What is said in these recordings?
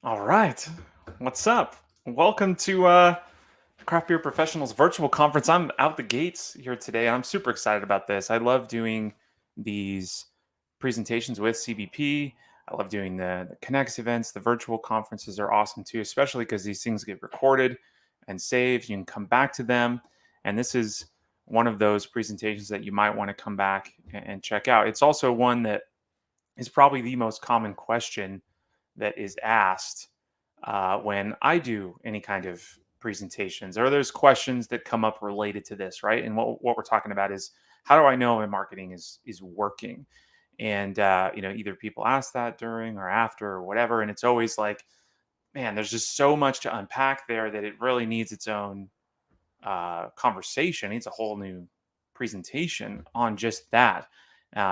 All right. What's up? Welcome to Craft Beer Professionals virtual conference. I'm out the gates here today and I'm super excited about this. I love doing these presentations with CBP. I love doing the Connects events. The virtual conferences are awesome too, especially because these things get recorded and saved. You can come back to them. And this is one of those presentations that you might want to come back and check out. It's also one that is probably the most common question that is asked when I do any kind of presentations, or there's questions that come up related to this, right? And what we're talking about is how do I know my marketing is working? And either people ask that during or after or whatever, and it's always like, man, there's just so much to unpack there that it really needs its own conversation. It needs a whole new presentation on just that.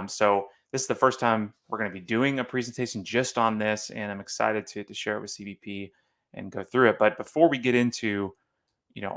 So this is the first time we're going to be doing a presentation just on this, and I'm excited to share it with CVP and go through it. But before we get into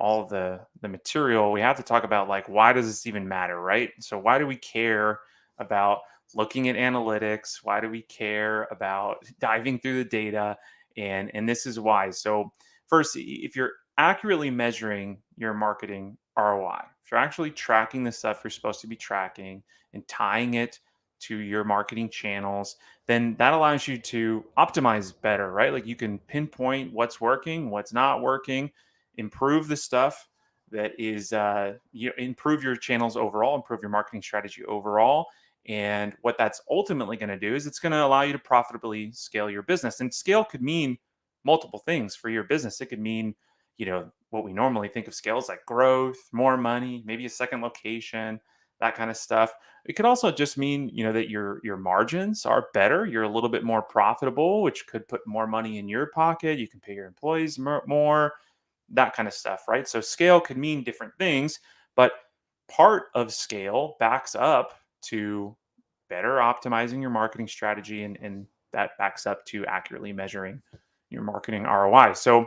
all the material, we have to talk about like why does this even matter, right? So why do we care about looking at analytics? Why do we care about diving through the data? And this is why. So first, if you're accurately measuring your marketing ROI, if you're actually tracking the stuff you're supposed to be tracking and tying it to your marketing channels, then that allows you to optimize better, right? Like you can pinpoint what's working, what's not working, improve the stuff that is you improve your channels overall, improve your marketing strategy overall. And what that's ultimately going to do is it's going to allow you to profitably scale your business. And scale could mean multiple things for your business. It could mean, what we normally think of scale is like growth, more money, maybe a second location, that kind of stuff. It could also just mean, that your margins are better. You're a little bit more profitable, which could put more money in your pocket. You can pay your employees more, that kind of stuff, right? So scale could mean different things, but part of scale backs up to better optimizing your marketing strategy, and that backs up to accurately measuring your marketing ROI. So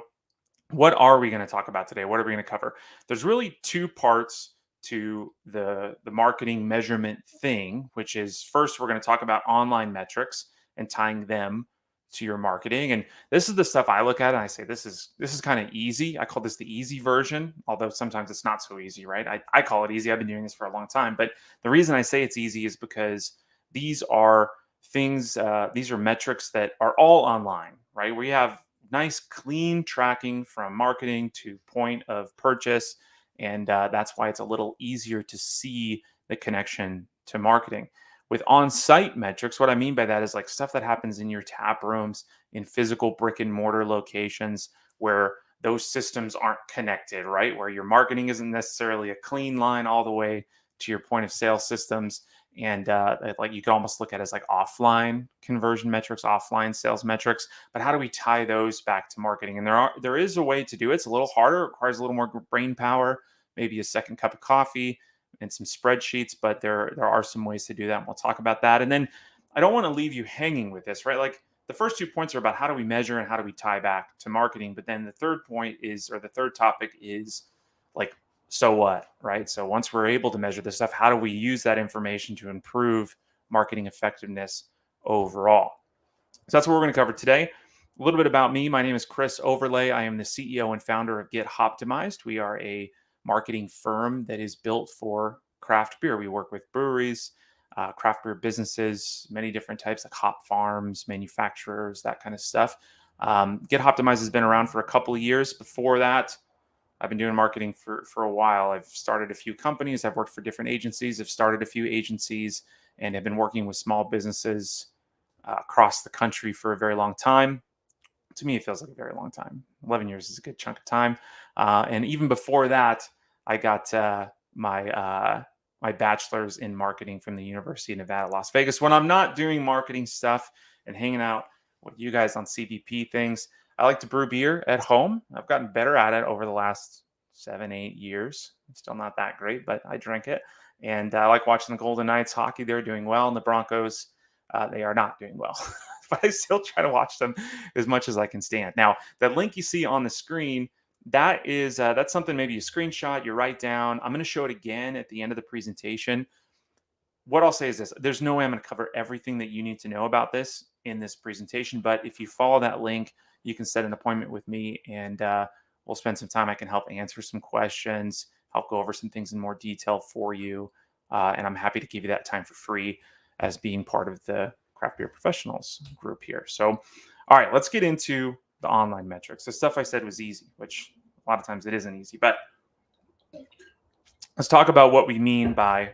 what are we going to talk about today? What are we going to cover? There's really two parts to the marketing measurement thing, which is first we're going to talk about online metrics and tying them to your marketing. And this is the stuff I look at and I say this is kind of easy. I call this the easy version, although sometimes it's not so easy, right? I call it easy. I've been doing this for a long time, but the reason I say it's easy is because these are these are metrics that are all online, right? We have nice clean tracking from marketing to point of purchase, and that's why it's a little easier to see the connection to marketing. With on-site metrics, what I mean by that is like stuff that happens in your tap rooms, in physical brick and mortar locations where those systems aren't connected, right? Where your marketing isn't necessarily a clean line all the way to your point of sale systems. And like you could almost look at it as like offline conversion metrics, offline sales metrics. But how do we tie those back to marketing? And there is a way to do it. It's a little harder. It requires a little more brain power, maybe a second cup of coffee and some spreadsheets. But there are some ways to do that, and we'll talk about that. And then I don't want to leave you hanging with this, right? Like the first 2 points are about how do we measure and how do we tie back to marketing. But then the third point is, or the third topic is like, so what, right? So once we're able to measure this stuff, how do we use that information to improve marketing effectiveness overall? So that's what we're going to cover today. A little bit about me. My name is Chris Overlay. I am the CEO and founder of Get Hoptimized. We are a marketing firm that is built for craft beer. We work with breweries, craft beer businesses, many different types like hop farms, manufacturers, that kind of stuff. Get Hoptimized has been around for a couple of years. Before that, I've been doing marketing for a while. I've started a few companies. I've worked for different agencies. I've started a few agencies and have been working with small businesses across the country for a very long time. To me, it feels like a very long time. 11 years is a good chunk of time. And even before that, I got my bachelor's in marketing from the University of Nevada, Las Vegas. When I'm not doing marketing stuff and hanging out with you guys on CVP things, I like to brew beer at home. I've gotten better at it over the last 7, 8 years. I'm still not that great, but I drink it. And I like watching the Golden Knights hockey. They're doing well. And the Broncos, they are not doing well. But I still try to watch them as much as I can stand. Now, that link you see on the screen, that's something maybe you screenshot, you write down. I'm going to show it again at the end of the presentation. What I'll say is this: there's no way I'm going to cover everything that you need to know about this in this presentation, but if you follow that link, you can set an appointment with me, and we'll spend some time. I can help answer some questions, help go over some things in more detail for you. And I'm happy to give you that time for free as being part of the Craft Beer Professionals group here. So, all right, let's get into the online metrics. The stuff I said was easy, which a lot of times it isn't easy, but let's talk about what we mean by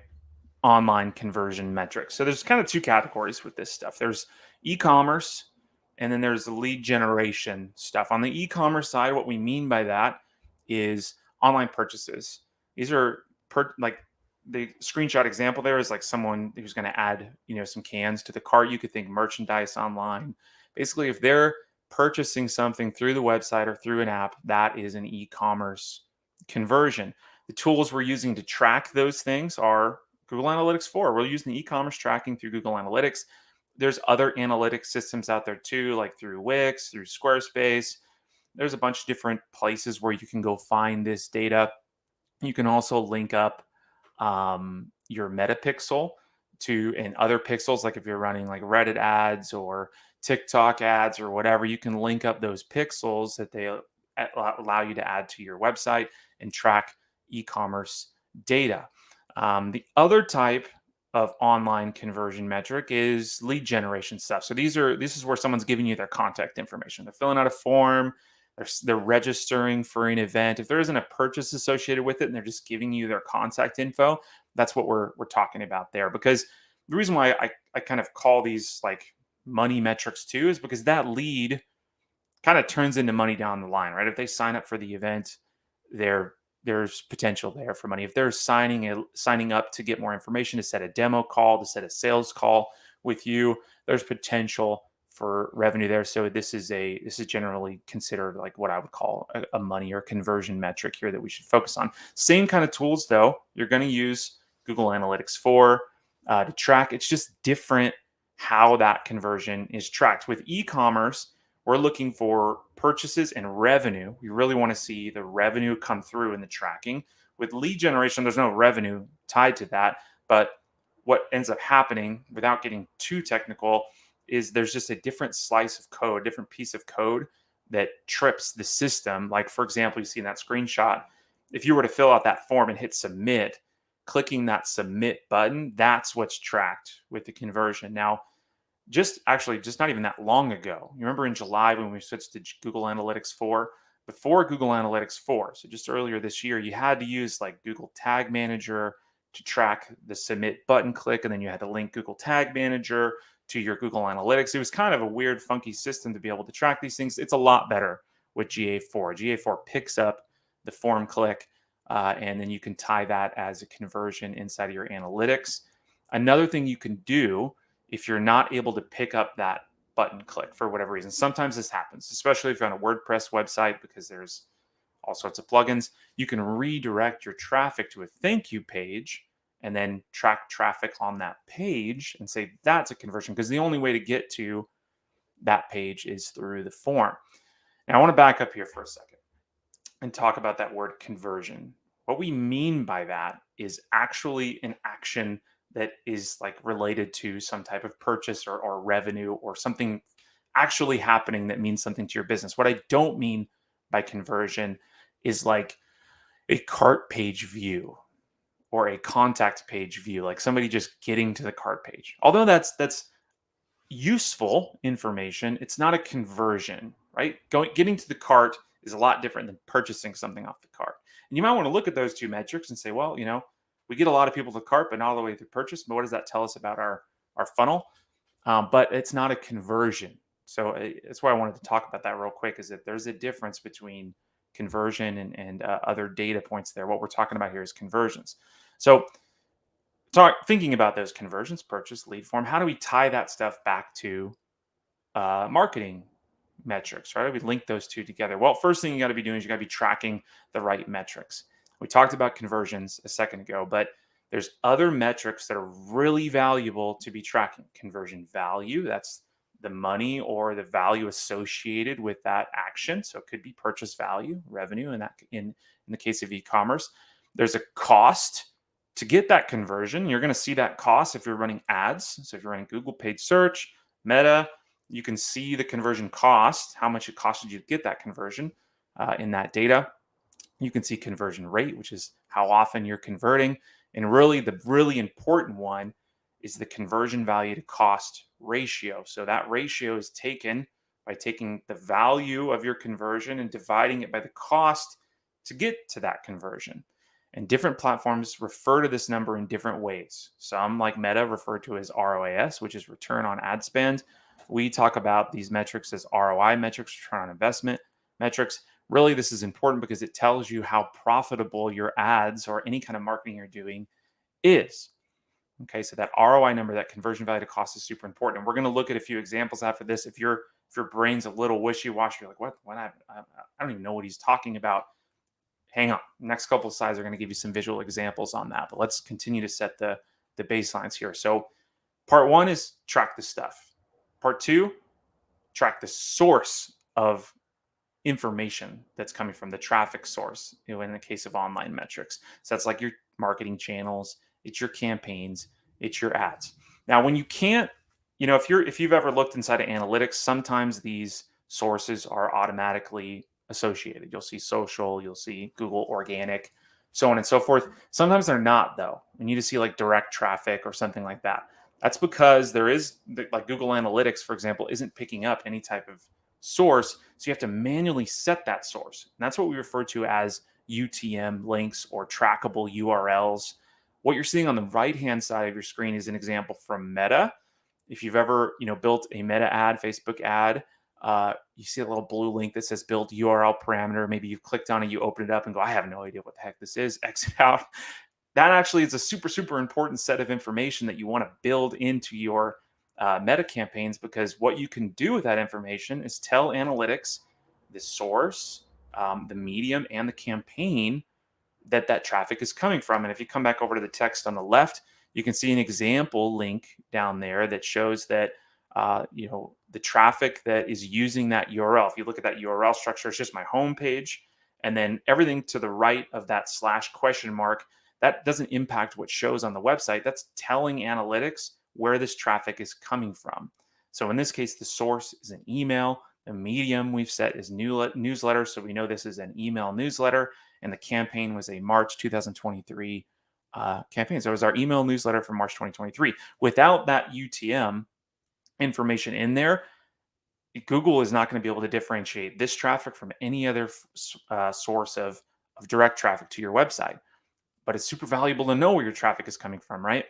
online conversion metrics. So there's kind of two categories with this stuff. There's e-commerce, and then there's the lead generation stuff. On the e-commerce side, what we mean by that is online purchases. These are like the screenshot example there is like someone who's going to add, some cans to the cart. You could think merchandise online. Basically, if they're purchasing something through the website or through an app, that is an e-commerce conversion. The tools we're using to track those things are Google Analytics 4. We're using e-commerce tracking through Google Analytics. There's other analytics systems out there too, like through Wix, through Squarespace. There's a bunch of different places where you can go find this data. You can also link up your metapixel to and other pixels, like if you're running like Reddit ads or TikTok ads or whatever, you can link up those pixels that they allow you to add to your website and track e-commerce data. The other type of online conversion metric is lead generation stuff. So this is where someone's giving you their contact information. They're filling out a form. They're registering for an event. If there isn't a purchase associated with it, and they're just giving you their contact info, that's what we're talking about there. Because the reason why I kind of call these like money metrics too is because that lead kind of turns into money down the line, right? If they sign up for the event, there's potential there for money. If they're signing up to get more information, to set a demo call, to set a sales call with you, there's potential for revenue there. So this is generally considered like what I would call a money or conversion metric here that we should focus on. Same kind of tools though. You're going to use Google Analytics 4 to track. It's just different how that conversion is tracked. With e-commerce, we're looking for purchases and revenue. We really want to see the revenue come through in the tracking. With lead generation, there's no revenue tied to that. But what ends up happening, without getting too technical, is there's just a different slice of code, different piece of code that trips the system. Like, for example, you see in that screenshot, if you were to fill out that form and hit submit, clicking that submit button, that's what's tracked with the conversion. Now, just not even that long ago. You remember in July when we switched to Google Analytics 4? Before Google Analytics 4, so just earlier this year, you had to use like Google Tag Manager to track the submit button click, and then you had to link Google Tag Manager to your Google Analytics. It was kind of a weird, funky system to be able to track these things. It's a lot better with GA4. GA4 picks up the form click, and then you can tie that as a conversion inside of your analytics. Another thing you can do if you're not able to pick up that button click for whatever reason, sometimes this happens, especially if you're on a WordPress website, because there's all sorts of plugins. You can redirect your traffic to a thank you page and then track traffic on that page and say that's a conversion, because the only way to get to that page is through the form. Now, I want to back up here for a second and talk about that word conversion. What we mean by that is actually an action that is like related to some type of purchase or revenue or something actually happening that means something to your business. What I don't mean by conversion is like a cart page view or a contact page view, like somebody just getting to the cart page. Although that's useful information, it's not a conversion, right? Getting to the cart is a lot different than purchasing something off the cart. And you might want to look at those two metrics and say, well, we get a lot of people to the cart, but not all the way to purchase. But what does that tell us about our funnel? But it's not a conversion. So that's why I wanted to talk about that real quick, is that there's a difference between conversion and other data points there. What we're talking about here is conversions. So thinking about those conversions, purchase, lead form, how do we tie that stuff back to marketing metrics, right? We link those two together. Well, first thing you got to be doing is you got to be tracking the right metrics. We talked about conversions a second ago, but there's other metrics that are really valuable to be tracking. Conversion value, that's the money or the value associated with that action. So it could be purchase value, revenue, and that in the case of e-commerce. There's a cost to get that conversion. You're going to see that cost if you're running ads. So if you're running Google paid search, Meta, You can see the conversion cost, how much it costed you to get that conversion in that data. You can see conversion rate, which is how often you're converting. And really, the really important one is the conversion value to cost ratio. So that ratio is taken by taking the value of your conversion and dividing it by the cost to get to that conversion. And different platforms refer to this number in different ways. Some, like Meta, refer to it as ROAS, which is return on ad spend. We talk about these metrics as ROI metrics, return on investment metrics. Really, this is important because it tells you how profitable your ads or any kind of marketing you're doing is. Okay, so that ROI number, that conversion value to cost, is super important. And we're going to look at a few examples after this. If your brain's a little wishy-washy, you're like, what? I don't even know what he's talking about. Hang on. Next couple of slides are going to give you some visual examples on that. But let's continue to set the baselines here. So part one is track the stuff. Part two, track the source of information that's coming from the traffic source, in the case of online metrics. So that's like your marketing channels, it's your campaigns, it's your ads. Now, when you can't, if you've ever looked inside of analytics, sometimes these sources are automatically associated. You'll see social, you'll see Google organic, so on and so forth. Sometimes they're not, though. You need to see like direct traffic or something like that. That's because there is, like Google Analytics, for example, isn't picking up any type of source. So you have to manually set that source. And that's what we refer to as UTM links or trackable URLs. What you're seeing on the right-hand side of your screen is an example from Meta. If you've ever, built a Meta ad, Facebook ad, you see a little blue link that says build URL parameter. Maybe you've clicked on it, you open it up and go, I have no idea what the heck this is. Exit out. That actually is a super, super important set of information that you want to build into your Meta campaigns, because what you can do with that information is tell analytics the source, the medium, and the campaign that traffic is coming from. And if you come back over to the text on the left, you can see an example link down there that shows that the traffic that is using that URL. If you look at that URL structure, it's just my home page, and then everything to the right of that / that doesn't impact what shows on the website. That's telling analytics where this traffic is coming from. So in this case, the source is an email. The medium we've set is newsletter. So we know this is an email newsletter. And the campaign was a March 2023 campaign. So it was our email newsletter for March 2023. Without that UTM information in there, Google is not going to be able to differentiate this traffic from any other source of direct traffic to your website. But it's super valuable to know where your traffic is coming from, right?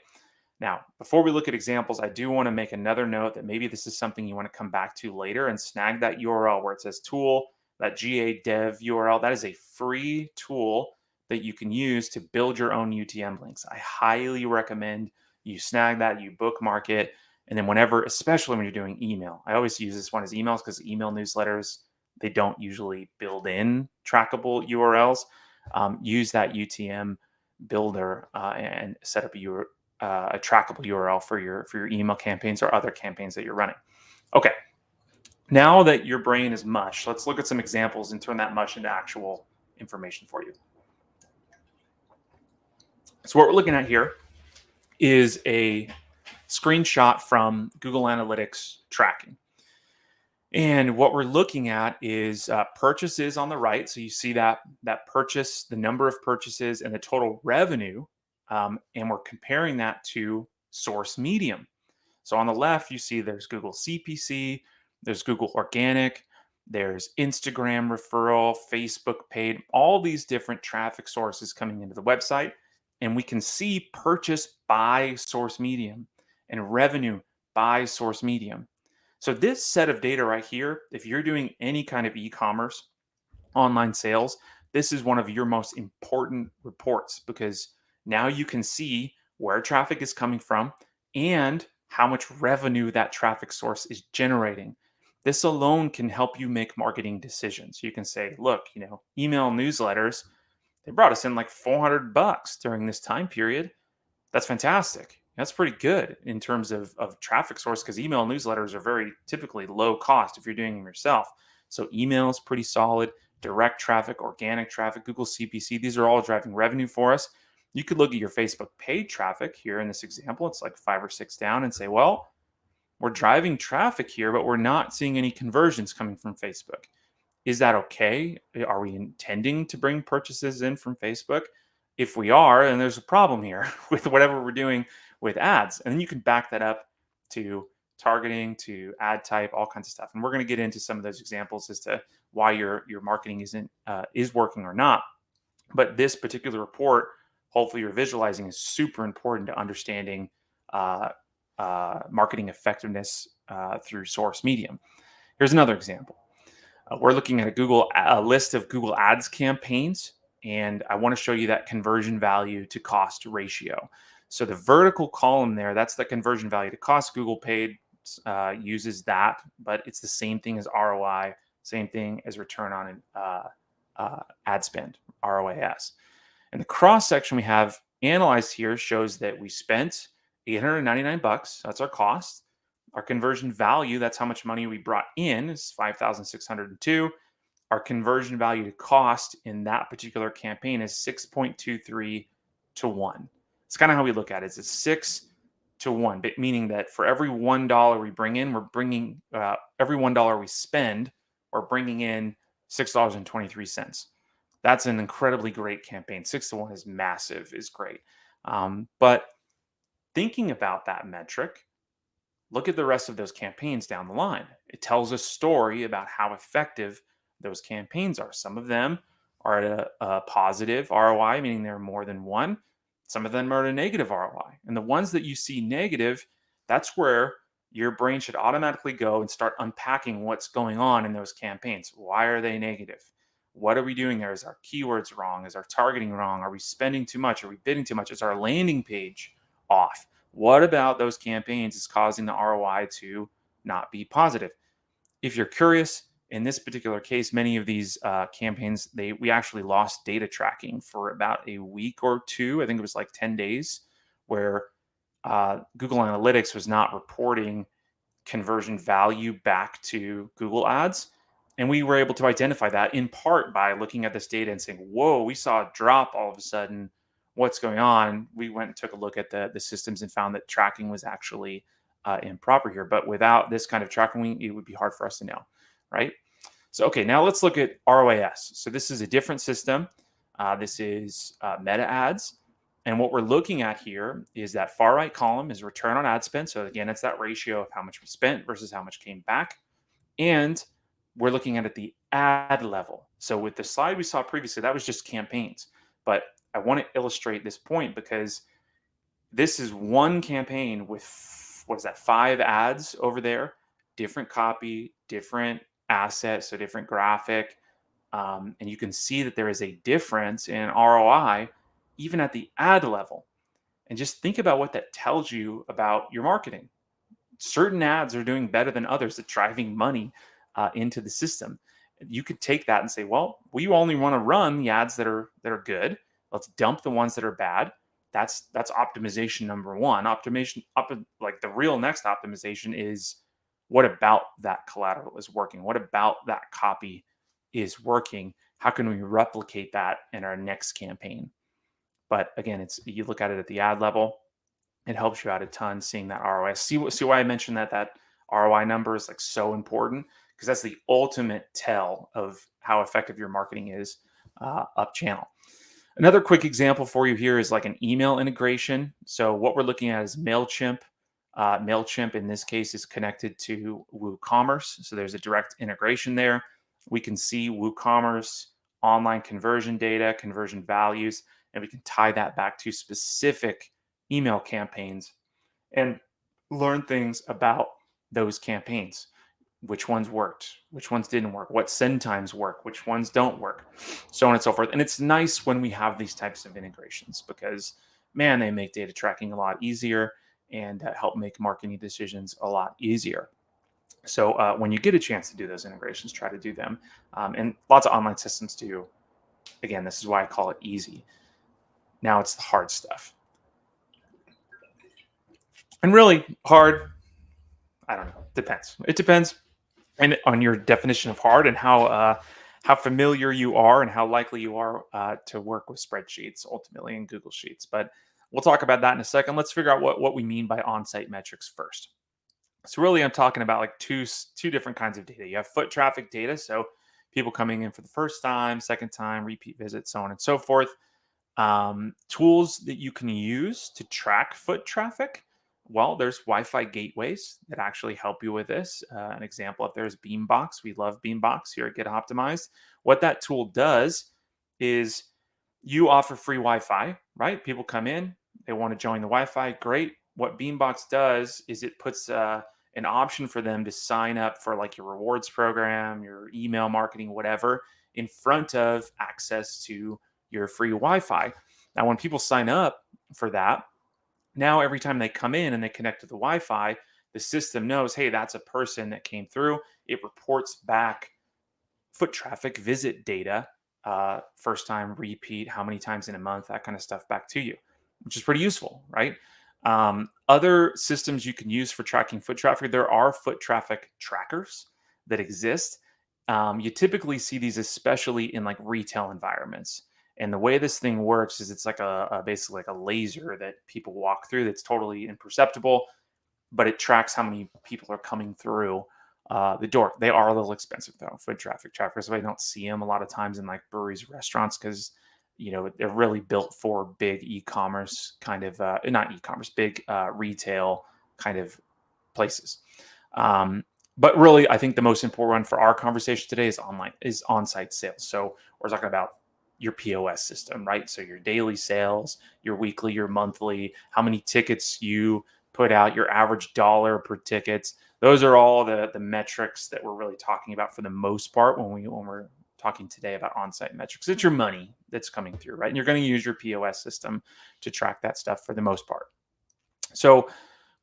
Now, before we look at examples, I do want to make another note that maybe this is something you want to come back to later and snag that URL where it says tool, that GA dev URL. That is a free tool that you can use to build your own UTM links. I highly recommend you snag that, you bookmark it, and then whenever, especially when you're doing email, I always use this one as emails because email newsletters, they don't usually build in trackable URLs. Use that UTM builder and set up a trackable URL for your email campaigns or other campaigns that you're running. Okay, now that your brain is mush, let's look at some examples and turn that mush into actual information for you. So what we're looking at here is a screenshot from Google Analytics tracking. And what we're looking at is purchases on the right. So you see that purchase, the number of purchases, and the total revenue. And we're comparing that to source medium. So on the left, you see there's Google CPC, there's Google Organic, there's Instagram referral, Facebook paid, all these different traffic sources coming into the website. And we can see purchase by source medium and revenue by source medium. So this set of data right here, if you're doing any kind of e-commerce, online sales, this is one of your most important reports, because now you can see where traffic is coming from and how much revenue that traffic source is generating. This alone can help you make marketing decisions. You can say, look, email newsletters, they brought us in like $400 during this time period. That's fantastic. That's pretty good in terms of traffic source, because email newsletters are very typically low cost if you're doing them yourself. So email is pretty solid. Direct traffic, organic traffic, Google CPC, these are all driving revenue for us. You could look at your Facebook paid traffic here in this example. It's like 5 or 6 down and say, well, we're driving traffic here, but we're not seeing any conversions coming from Facebook. Is that okay? Are we intending to bring purchases in from Facebook? If we are, then there's a problem here with whatever we're doing with ads. And then you can back that up to targeting, to ad type, all kinds of stuff. And we're going to get into some of those examples as to why your marketing is working or not. But this particular report, hopefully you're visualizing, is super important to understanding uh, marketing effectiveness through source medium. Here's another example. We're looking at a list of Google Ads campaigns, and I want to show you that conversion value to cost ratio. So the vertical column there, that's the conversion value to cost. Google paid uses that, but it's the same thing as ROI, same thing as return on ad spend, ROAS. And the cross section we have analyzed here shows that we spent $899. That's our cost. Our conversion value, that's how much money we brought in, is 5,602. Our conversion value to cost in that particular campaign is 6.23 to 1. It's kind of how we look at it. It's 6 to 1, meaning that for every $1 we bring in, we're bringing every $1 we spend, we're bringing in $6.23. That's an incredibly great campaign. 6 to 1 is massive, is great. But thinking about that metric, look at the rest of those campaigns down the line. It tells a story about how effective those campaigns are. Some of them are at a positive ROI, meaning they're more than one. Some of them are at a negative ROI. And the ones that you see negative, that's where your brain should automatically go and start unpacking what's going on in those campaigns. Why are they negative? What are we doing there? Is our keywords wrong? Is our targeting wrong? Are we spending too much? Are we bidding too much? Is our landing page off? What about those campaigns is causing the ROI to not be positive? If you're curious, in this particular case, many of these campaigns, we actually lost data tracking for about a week or two. I think it was like 10 days, where Google Analytics was not reporting conversion value back to Google Ads. And we were able to identify that in part by looking at this data and saying, whoa, we saw a drop all of a sudden. What's going on? We went and took a look at the systems and found that tracking was actually improper here. But without this kind of tracking, it would be hard for us to know, right? So, okay, now let's look at ROAS. So this is a different system. This is meta ads. And what we're looking at here is that far right column is return on ad spend. So again, it's that ratio of how much we spent versus how much came back. And we're looking at the ad level. So with the slide we saw previously, that was just campaigns. But I want to illustrate this point because this is one campaign with, what is that, 5 ads over there, different copy, different asset, so different graphic. And you can see that there is a difference in ROI even at the ad level. And just think about what that tells you about your marketing. Certain ads are doing better than others at driving money into the system. You could take that and say, well, we only want to run the ads that are good. Let's dump the ones that are bad. That's optimization number one. Like the real next optimization is, what about that collateral is working? What about that copy is working? How can we replicate that in our next campaign? But again, you look at it at the ad level, it helps you out a ton seeing that ROI. See why I mentioned that ROI number is like so important, because that's the ultimate tell of how effective your marketing is up channel. Another quick example for you here is like an email integration. So what we're looking at is MailChimp. MailChimp in this case is connected to WooCommerce. So there's a direct integration there. We can see WooCommerce online conversion data, conversion values, and we can tie that back to specific email campaigns and learn things about those campaigns. Which ones worked, which ones didn't work, what send times work, which ones don't work, so on and so forth. And it's nice when we have these types of integrations because, man, they make data tracking a lot easier and help make marketing decisions a lot easier. So when you get a chance to do those integrations, try to do them. And lots of online systems do. Again, this is why I call it easy. Now it's the hard stuff. And really hard, I don't know, depends. It depends on your definition of hard and how familiar you are and how likely you are to work with spreadsheets ultimately in Google Sheets. But we'll talk about that in a second. Let's figure out what we mean by on-site metrics first. So really, I'm talking about like two different kinds of data. You have foot traffic data, so people coming in for the first time, second time, repeat visits, so on and so forth. Tools that you can use to track foot traffic. Well, there's Wi-Fi gateways that actually help you with this. An example, if there's Beambox, we love Beambox here at Get Optimized. What that tool does is you offer free Wi-Fi, right? People come in, they want to join the Wi-Fi. Great. What Beambox does is it puts an option for them to sign up for like your rewards program, your email marketing, whatever, in front of access to your free Wi-Fi. Now, when people sign up for that, now every time they come in and they connect to the Wi-Fi, the system knows, hey, that's a person that came through. It reports back foot traffic, visit data, first time, repeat, how many times in a month, that kind of stuff back to you, which is pretty useful, right? Other systems you can use for tracking foot traffic, there are foot traffic trackers that exist. You typically see these, especially in like retail environments. And the way this thing works is it's like basically like a laser that people walk through that's totally imperceptible, but it tracks how many people are coming through the door. They are a little expensive though, foot traffic trackers. So I don't see them a lot of times in like breweries, restaurants, because they're really built for big e-commerce kind of not e-commerce, big retail kind of places. But really, I think the most important one for our conversation today is on-site sales. So we're talking about your POS system, right? So your daily sales, your weekly, your monthly, how many tickets you put out, your average dollar per tickets. Those are all the metrics that we're really talking about for the most part when we're talking today about on-site metrics. It's your money that's coming through, right? And you're going to use your POS system to track that stuff for the most part. So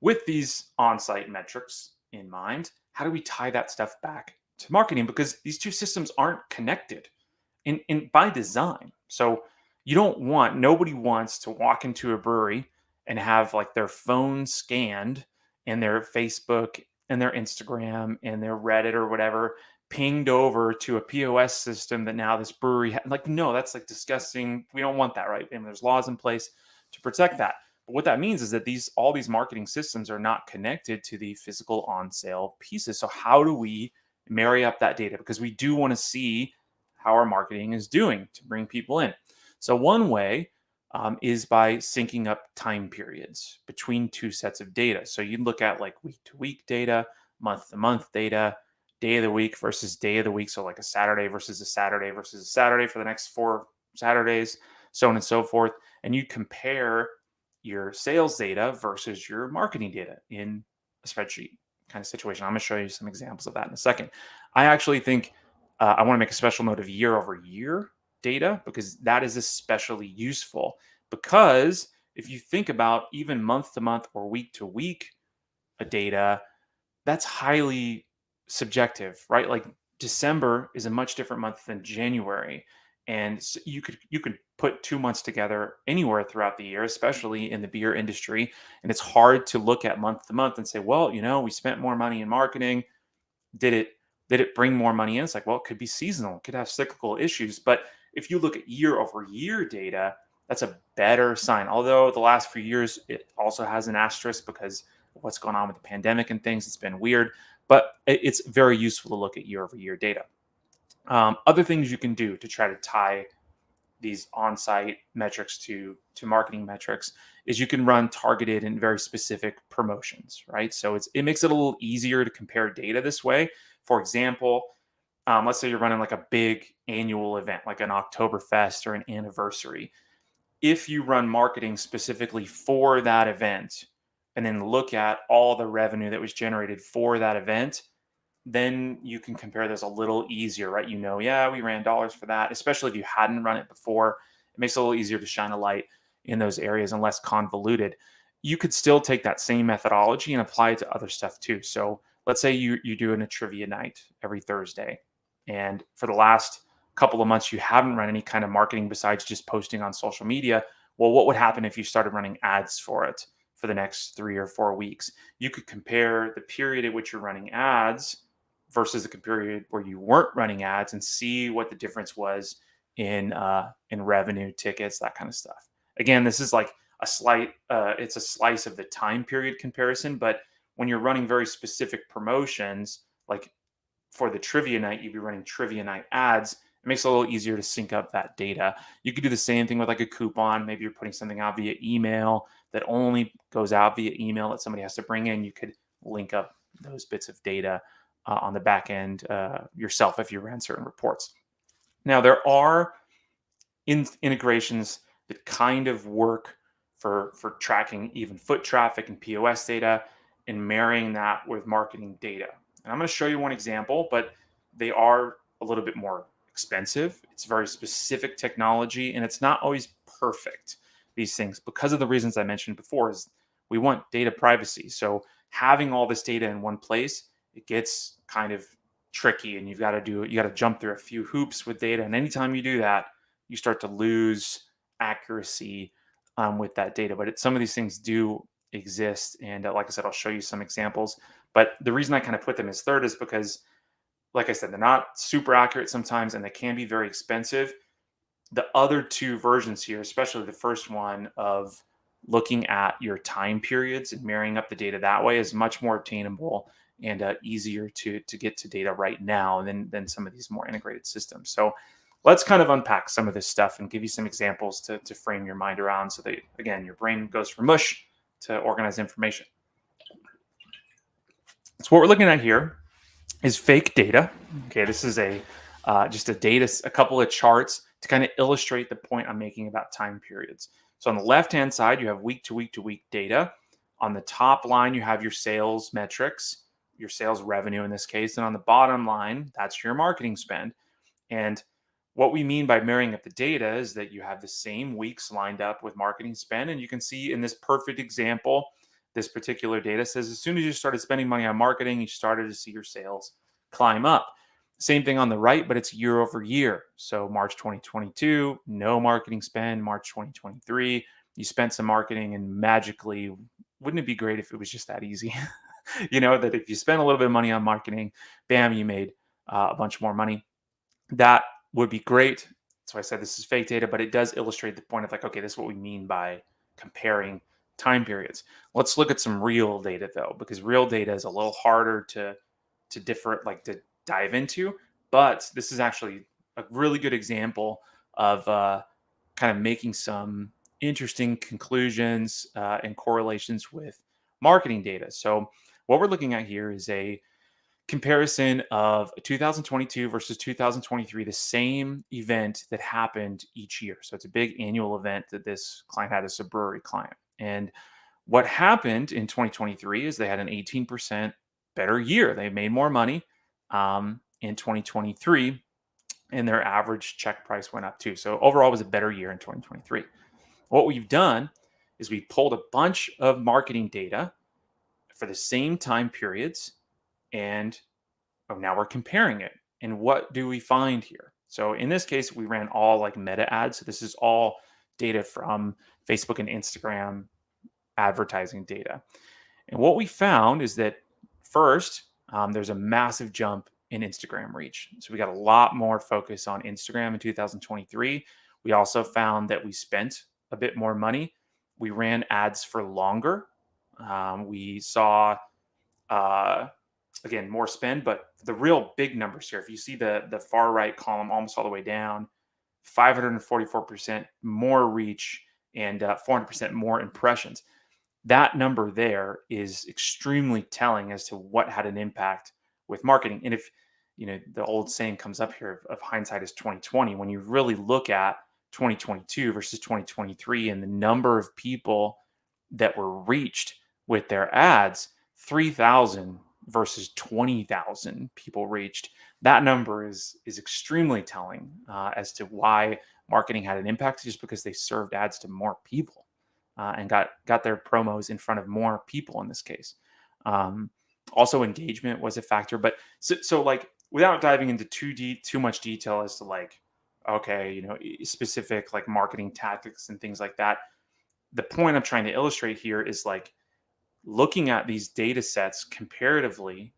with these on-site metrics in mind, how do we tie that stuff back to marketing? Because these two systems aren't connected in by design. So nobody wants to walk into a brewery and have like their phone scanned and their Facebook and their Instagram and their Reddit or whatever pinged over to a POS system that now this brewery like, no, that's like disgusting. We don't want that, right? And there's laws in place to protect that. But what that means is that all these marketing systems are not connected to the physical on sale pieces. So how do we marry up that data? Because we do want to see how our marketing is doing to bring people in. So one way is by syncing up time periods between two sets of data. So you look at like week to week data, month to month data, day of the week versus day of the week. So like a Saturday versus a Saturday versus a Saturday for the next 4 Saturdays, so on and so forth. And you compare your sales data versus your marketing data in a spreadsheet kind of situation. I'm going to show you some examples of that in a second. I actually think I want to make a special note of year over year data because that is especially useful. Because if you think about even month to month or week to week data, that's highly subjective, right? Like December is a much different month than January. And so you could put 2 months together anywhere throughout the year, especially in the beer industry. And it's hard to look at month to month and say, well, we spent more money in marketing. Did it bring more money in? It's like, well, it could be seasonal, it could have cyclical issues. But if you look at year over year data, that's a better sign. Although the last few years, it also has an asterisk because of what's going on with the pandemic and things. It's been weird, but it's very useful to look at year over year data. Other things you can do to try to tie these on-site metrics to marketing metrics is you can run targeted and very specific promotions, right? So it makes it a little easier to compare data this way. For example, let's say you're running like a big annual event, like an Oktoberfest or an anniversary. If you run marketing specifically for that event and then look at all the revenue that was generated for that event, then you can compare those a little easier, right? Yeah, we ran dollars for that, especially if you hadn't run it before. It makes it a little easier to shine a light in those areas and less convoluted. You could still take that same methodology and apply it to other stuff too. So let's say you're doing a trivia night every Thursday. And for the last couple of months, you haven't run any kind of marketing besides just posting on social media. Well, what would happen if you started running ads for it for the next 3 or 4 weeks? You could compare the period at which you're running ads versus the period where you weren't running ads and see what the difference was in revenue, tickets, that kind of stuff. Again, this is like it's a slice of the time period comparison, but when you're running very specific promotions, like for the trivia night, you'd be running trivia night ads. It makes it a little easier to sync up that data. You could do the same thing with like a coupon. Maybe you're putting something out via email that only goes out via email that somebody has to bring in. You could link up those bits of data on the back end yourself if you ran certain reports. Now, there are integrations that kind of work for tracking even foot traffic and POS data and marrying that with marketing data. And I'm going to show you one example, but they are a little bit more expensive. It's very specific technology and it's not always perfect, these things, because of the reasons I mentioned before. Is we want data privacy. So having all this data in one place, it gets kind of tricky, and you got to jump through a few hoops with data. And anytime you do that, you start to lose accuracy with that data. But some of these things do exist. And like I said, I'll show you some examples. But the reason I kind of put them as third is because, like I said, they're not super accurate sometimes and they can be very expensive. The other two versions here, especially the first one of looking at your time periods and marrying up the data that way, is much more obtainable and easier to get to data right now than some of these more integrated systems. So let's kind of unpack some of this stuff and give you some examples to frame your mind around so that, again, your brain goes from mush to organized information. So what we're looking at here is fake data. Okay, this is just a couple of charts to kind of illustrate the point I'm making about time periods. So on the left-hand side, you have week to week to week data. On the top line, you have your sales metrics, your sales revenue in this case. And on the bottom line, that's your marketing spend. And what we mean by marrying up the data is that you have the same weeks lined up with marketing spend. And you can see in this perfect example, this particular data says as soon as you started spending money on marketing, you started to see your sales climb up. Same thing on the right, but it's year over year. So March 2022, no marketing spend. March 2023, you spent some marketing, and magically, wouldn't it be great if it was just that easy? That if you spend a little bit of money on marketing, bam, you made a bunch more money. That would be great. So I said this is fake data, but it does illustrate the point of like, okay, this is what we mean by comparing time periods. Let's look at some real data though, because real data is a little harder to dive into. But this is actually a really good example of kind of making some interesting conclusions and correlations with marketing data. So what we're looking at here is a comparison of 2022 versus 2023, the same event that happened each year. So it's a big annual event that this client had as a brewery client. And what happened in 2023 is they had an 18% better year. They made more money in 2023, and their average check price went up too. So overall, it was a better year in 2023. What we've done is we pulled a bunch of marketing data for the same time periods, and now we're comparing it. And what do we find here? So in this case, we ran all like meta ads. So this is all data from Facebook and Instagram advertising data. And what we found is that first, there's a massive jump in Instagram reach. So we got a lot more focus on Instagram in 2023. We also found that we spent a bit more money. We ran ads for longer. We saw, again, more spend, but the real big numbers here, if you see the far right column almost all the way down, 544% more reach and 400% more impressions. That number there is extremely telling as to what had an impact with marketing. And if, the old saying comes up here of hindsight is 2020, when you really look at 2022 versus 2023 and the number of people that were reached with their ads, 3,000 versus 20,000 people reached. That number is extremely telling as to why marketing had an impact, just because they served ads to more people and got their promos in front of more people in this case. Also, engagement was a factor, but so like without diving into too much detail as to like, okay, specific like marketing tactics and things like that. The point I'm trying to illustrate here is like looking at these data sets comparatively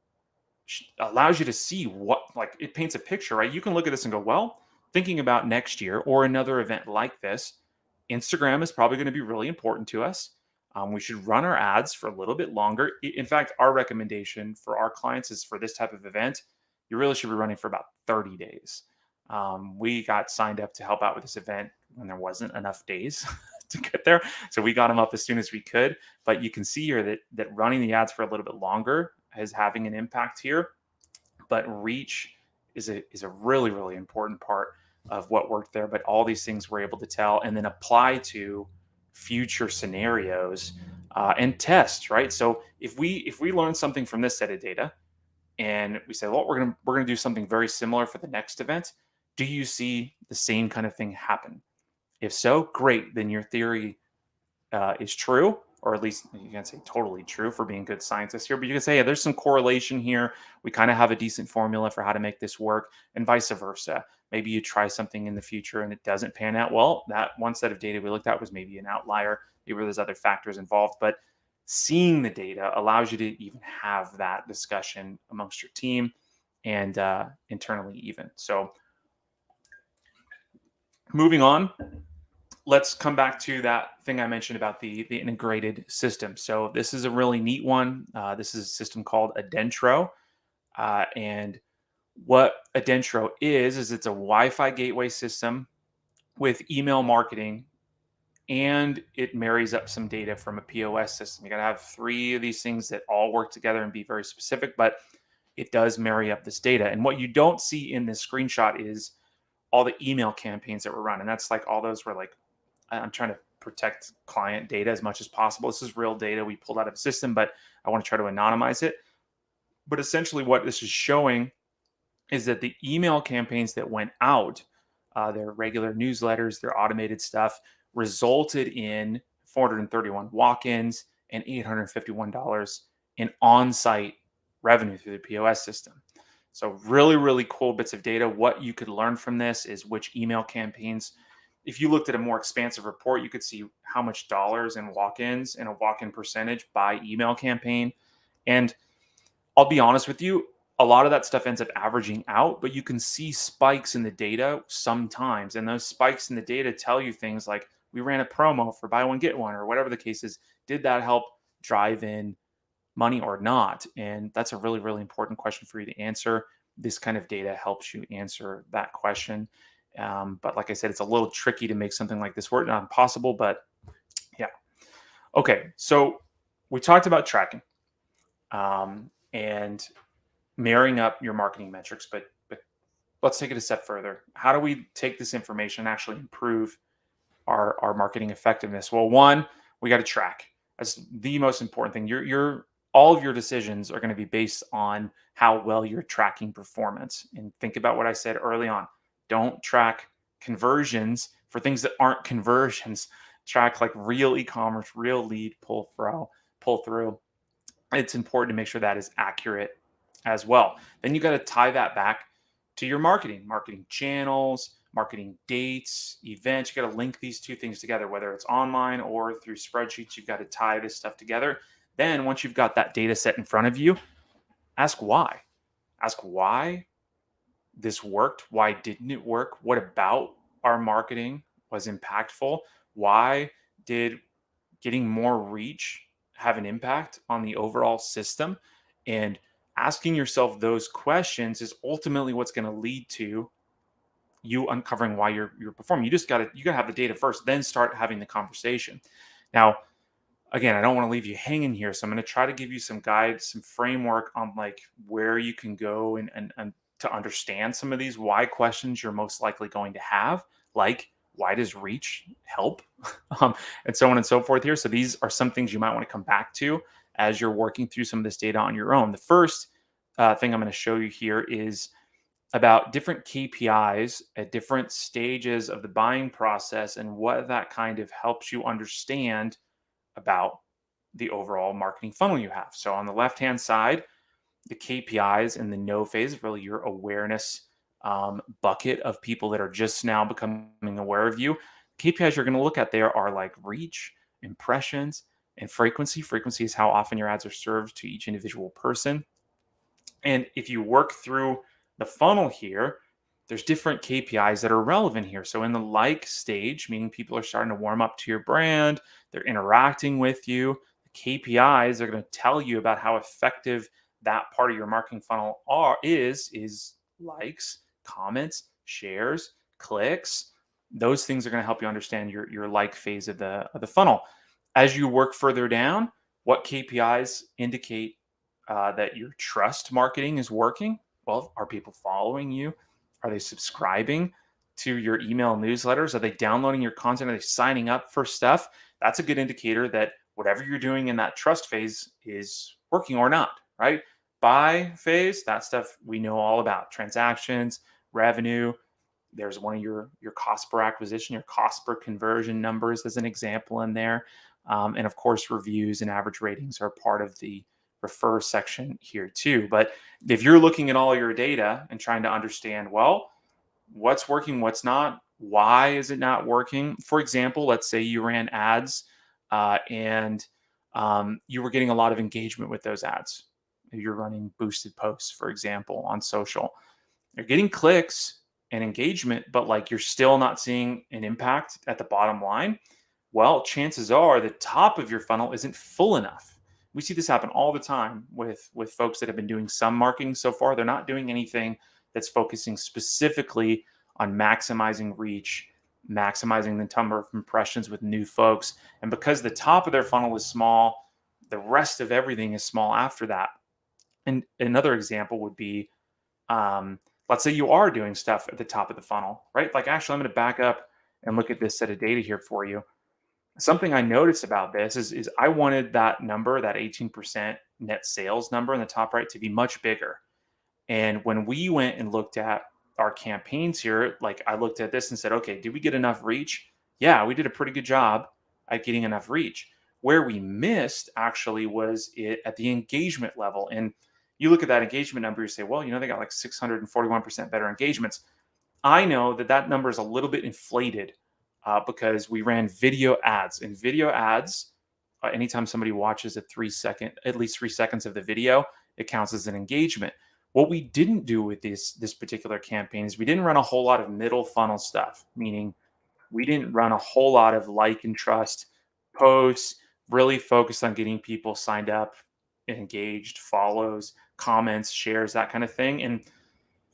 allows you to see what, like, it paints a picture, right? You can look at this and go, well, thinking about next year or another event like this, Instagram is probably going to be really important to us. We should run our ads for a little bit longer. In fact, our recommendation for our clients is for this type of event, you really should be running for about 30 days. We got signed up to help out with this event when there wasn't enough days to get there. So we got them up as soon as we could. But you can see here that running the ads for a little bit longer is having an impact here. But reach is a really, really important part of what worked there. But all these things we're able to tell and then apply to future scenarios and test, right? So if we learn something from this set of data and we say, well, we're gonna do something very similar for the next event, do you see the same kind of thing happen? If so, great. Then your theory is true, or at least you can't say totally true for being good scientists here, but you can say, yeah, there's some correlation here. We kind of have a decent formula for how to make this work, and vice versa. Maybe you try something in the future and it doesn't pan out. Well, that one set of data we looked at was maybe an outlier. Maybe there's other factors involved, but seeing the data allows you to even have that discussion amongst your team and internally, even. So, moving on, let's come back to that thing I mentioned about the integrated system. So this is a really neat one. This is a system called Adentro, and what Adentro is it's a Wi-Fi gateway system with email marketing, and it marries up some data from a POS system. You got to have three of these things that all work together and be very specific, but it does marry up this data. And what you don't see in this screenshot is all the email campaigns that were run, and that's like all those were like I'm trying to protect client data as much as possible. This is real data we pulled out of the system, but I want to try to anonymize it. But essentially, what this is showing is that the email campaigns that went out, their regular newsletters, their automated stuff, resulted in 431 walk-ins and $851 in on-site revenue through the POS system. So really, really cool bits of data. What you could learn from this is which email campaigns. If you looked at a more expansive report, you could see how much dollars in walk-ins and a walk-in percentage by email campaign. And I'll be honest with you, a lot of that stuff ends up averaging out, but you can see spikes in the data sometimes. And those spikes in the data tell you things like we ran a promo for buy one, get one, or whatever the case is. Did that help drive in money or not? And that's a really, really important question for you to answer. This kind of data helps you answer that question. But like I said, it's a little tricky to make something like this work. Not impossible, but yeah. Okay, so we talked about tracking and marrying up your marketing metrics, but let's take it a step further. How do we take this information and actually improve our marketing effectiveness? Well, one, we got to track. That's the most important thing. Your all of your decisions are going to be based on how well you're tracking performance. And think about what I said early on. Don't track conversions for things that aren't conversions. Track like real e-commerce, real lead pull through. It's important to make sure that is accurate as well. Then you got to tie that back to your marketing channels, marketing dates, events. You got to link these two things together, whether it's online or through spreadsheets. You've got to tie this stuff together. Then once you've got that data set in front of you, ask why. Ask why this worked. Why didn't it work? What about our marketing was impactful? Why did getting more reach have an impact on the overall system? And asking yourself those questions is ultimately what's going to lead to you uncovering why you're performing. You gotta have the data first, then start having the conversation. Now, again, I don't want to leave you hanging here, so I'm going to try to give you some guides, some framework on like where you can go and to understand some of these why questions you're most likely going to have, like why does reach help, and so on and so forth here. So these are some things you might want to come back to as you're working through some of this data on your own. The first thing I'm going to show you here is about different KPIs at different stages of the buying process and what that kind of helps you understand about the overall marketing funnel you have. So on the left-hand side, the KPIs in the no phase, really your awareness bucket of people that are just now becoming aware of you. KPIs you're going to look at there are like reach, impressions, and frequency. Frequency is how often your ads are served to each individual person. And if you work through the funnel here, there's different KPIs that are relevant here. So in the like stage, meaning people are starting to warm up to your brand, they're interacting with you. The KPIs are going to tell you about how effective that part of your marketing funnel is likes, comments, shares, clicks. Those things are going to help you understand your like phase of the funnel. As you work further down, what KPIs indicate that your trust marketing is working? Well, are people following you? Are they subscribing to your email newsletters? Are they downloading your content? Are they signing up for stuff? That's a good indicator that whatever you're doing in that trust phase is working or not, right? Buy phase, that stuff we know all about. Transactions, revenue. There's one of your cost per acquisition, your cost per conversion numbers as an example in there. And of course, reviews and average ratings are part of the refer section here too. But if you're looking at all your data and trying to understand, well, what's working, what's not, why is it not working? For example, let's say you ran ads and you were getting a lot of engagement with those ads. You're running boosted posts, for example, on social. You're getting clicks and engagement, but like you're still not seeing an impact at the bottom line. Well, chances are the top of your funnel isn't full enough. We see this happen all the time with folks that have been doing some marketing so far. They're not doing anything that's focusing specifically on maximizing reach, maximizing the number of impressions with new folks. And because the top of their funnel is small, the rest of everything is small after that. And another example would be, let's say you are doing stuff at the top of the funnel, right? Like, actually, I'm going to back up and look at this set of data here for you. Something I noticed about this is I wanted that number, that 18% net sales number in the top right, to be much bigger. And when we went and looked at our campaigns here, like I looked at this and said, okay, did we get enough reach? Yeah, we did a pretty good job at getting enough reach. Where we missed actually was it at the engagement level. And you look at that engagement number, you say, well, they got like 641% better engagements. I know that that number is a little bit inflated because we ran video ads. And video ads, anytime somebody watches at least 3 seconds of the video, it counts as an engagement. What we didn't do with this particular campaign is we didn't run a whole lot of middle funnel stuff, meaning we didn't run a whole lot of like and trust posts, really focused on getting people signed up, engaged, follows, comments, shares, that kind of thing. And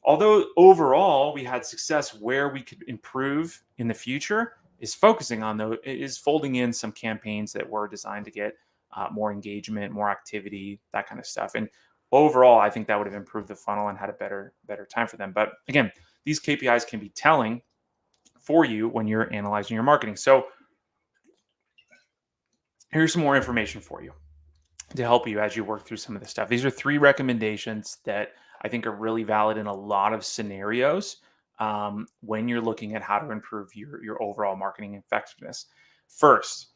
although overall we had success, where we could improve in the future is focusing on those, is folding in some campaigns that were designed to get more engagement, more activity, that kind of stuff. And overall, I think that would have improved the funnel and had a better time for them. But again, these KPIs can be telling for you when you're analyzing your marketing. So here's some more information for you to help you as you work through some of this stuff. These are 3 recommendations that I think are really valid in a lot of scenarios when you're looking at how to improve your overall marketing effectiveness. First,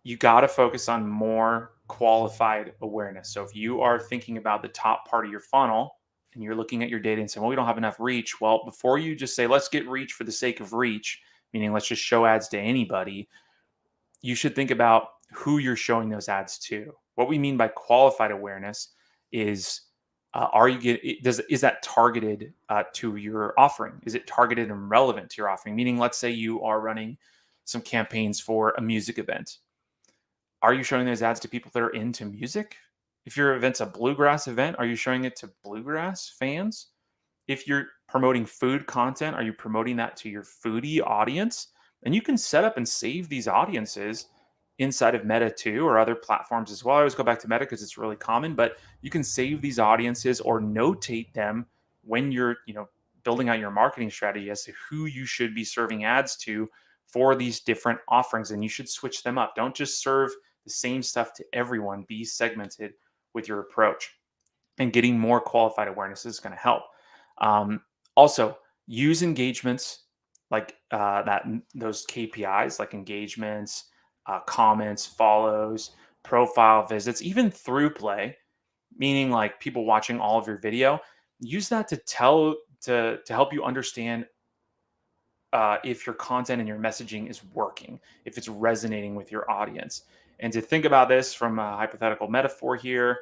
you got to focus on more qualified awareness. So if you are thinking about the top part of your funnel and you're looking at your data and saying, well, we don't have enough reach. Well, before you just say, let's get reach for the sake of reach, meaning let's just show ads to anybody, you should think about who you're showing those ads to. What we mean by qualified awareness is, is that targeted to your offering? Is it targeted and relevant to your offering? Meaning, let's say you are running some campaigns for a music event. Are you showing those ads to people that are into music? If your event's a bluegrass event, are you showing it to bluegrass fans? If you're promoting food content, are you promoting that to your foodie audience? And you can set up and save these audiences inside of Meta too, or other platforms as well. I always go back to Meta because it's really common, but you can save these audiences or notate them when you're, building out your marketing strategy as to who you should be serving ads to for these different offerings. And you should switch them up. Don't just serve the same stuff to everyone. Be segmented with your approach. And getting more qualified awareness is going to help. Also, use engagements like those KPIs, like engagements, comments, follows, profile visits, even through play, meaning like people watching all of your video. Use that to help you understand if your content and your messaging is working, if it's resonating with your audience. And to think about this from a hypothetical metaphor here,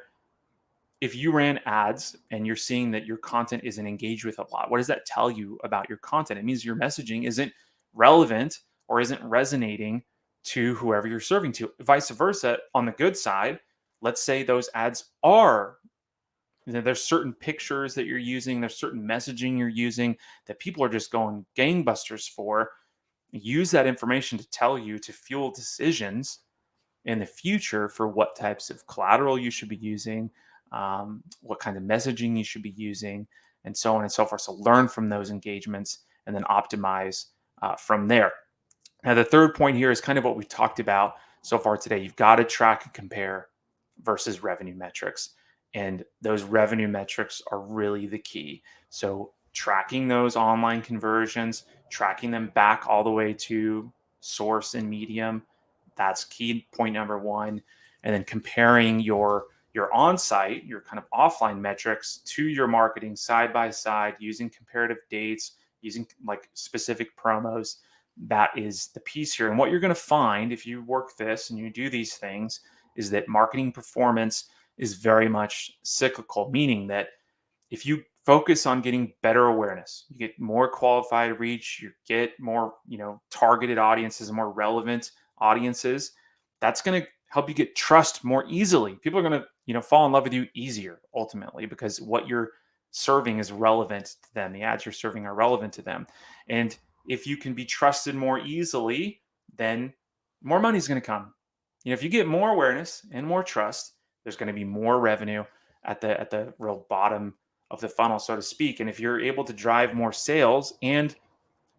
if you ran ads and you're seeing that your content isn't engaged with a lot, what does that tell you about your content? It means your messaging isn't relevant or isn't resonating to whoever you're serving to. Vice versa, on the good side, let's say those ads are, there's certain pictures that you're using, there's certain messaging you're using that people are just going gangbusters for. Use that information to tell you to fuel decisions in the future for what types of collateral you should be using, what kind of messaging you should be using, and so on and so forth. So learn from those engagements and then optimize from there. Now, the third point here is kind of what we talked about so far today. You've got to track and compare versus revenue metrics. And those revenue metrics are really the key. So tracking those online conversions, tracking them back all the way to source and medium, that's key point number one. And then comparing your on-site, your kind of offline metrics to your marketing side by side, using comparative dates, using like specific promos. That is the piece here. And what you're going to find if you work this and you do these things is that marketing performance is very much cyclical, meaning that if you focus on getting better awareness, you get more qualified reach, you get more, targeted audiences and more relevant audiences, that's going to help you get trust more easily. People are going to, fall in love with you easier ultimately because what you're serving is relevant to them. The ads you're serving are relevant to them. And if you can be trusted more easily, then more money is going to come. If you get more awareness and more trust, there's going to be more revenue at the real bottom of the funnel, so to speak. And if you're able to drive more sales, and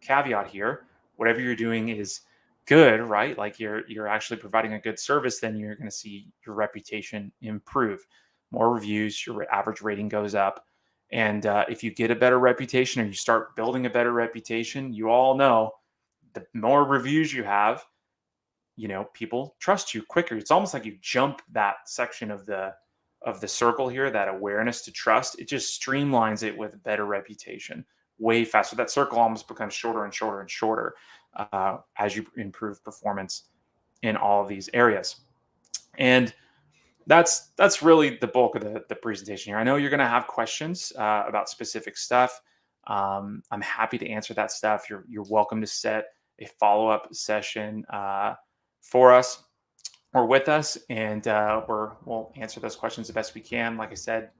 caveat here, whatever you're doing is good, right? Like you're actually providing a good service, then you're going to see your reputation improve. More reviews, your average rating goes up. And if you get a better reputation or you start building a better reputation, you all know the more reviews you have, people trust you quicker. It's almost like you jump that section of the circle here, that awareness to trust. It just streamlines it with a better reputation way faster. That circle almost becomes shorter and shorter and shorter as you improve performance in all of these areas. And that's really the bulk of the presentation here. I know you're going to have questions about specific stuff. I'm happy to answer that stuff. You're welcome to set a follow-up session for us or with us, and we'll answer those questions the best we can. Like I said,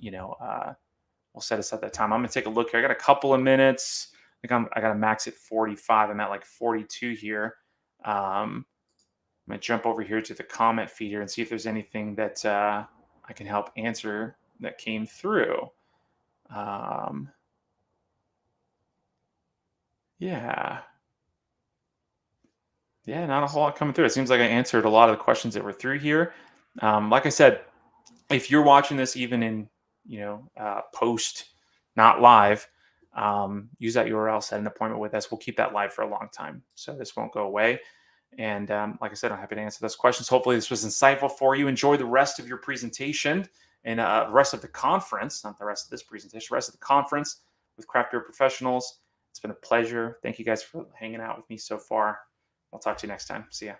we'll set us at that time. I'm gonna take a look here. I got a couple of minutes. I got a max at 45. I'm at like 42 here. I'm gonna jump over here to the comment feed here and see if there's anything that I can help answer that came through. Yeah, not a whole lot coming through. It seems like I answered a lot of the questions that were through here. Like I said, if you're watching this even in, post, not live, use that URL, set an appointment with us. We'll keep that live for a long time. So this won't go away. And like I said, I'm happy to answer those questions. Hopefully this was insightful for you. Enjoy the rest of your presentation and the rest of the conference, not the rest of this presentation, the rest of the conference with Craft Beer Professionals. It's been a pleasure. Thank you guys for hanging out with me so far. I'll talk to you next time. See ya.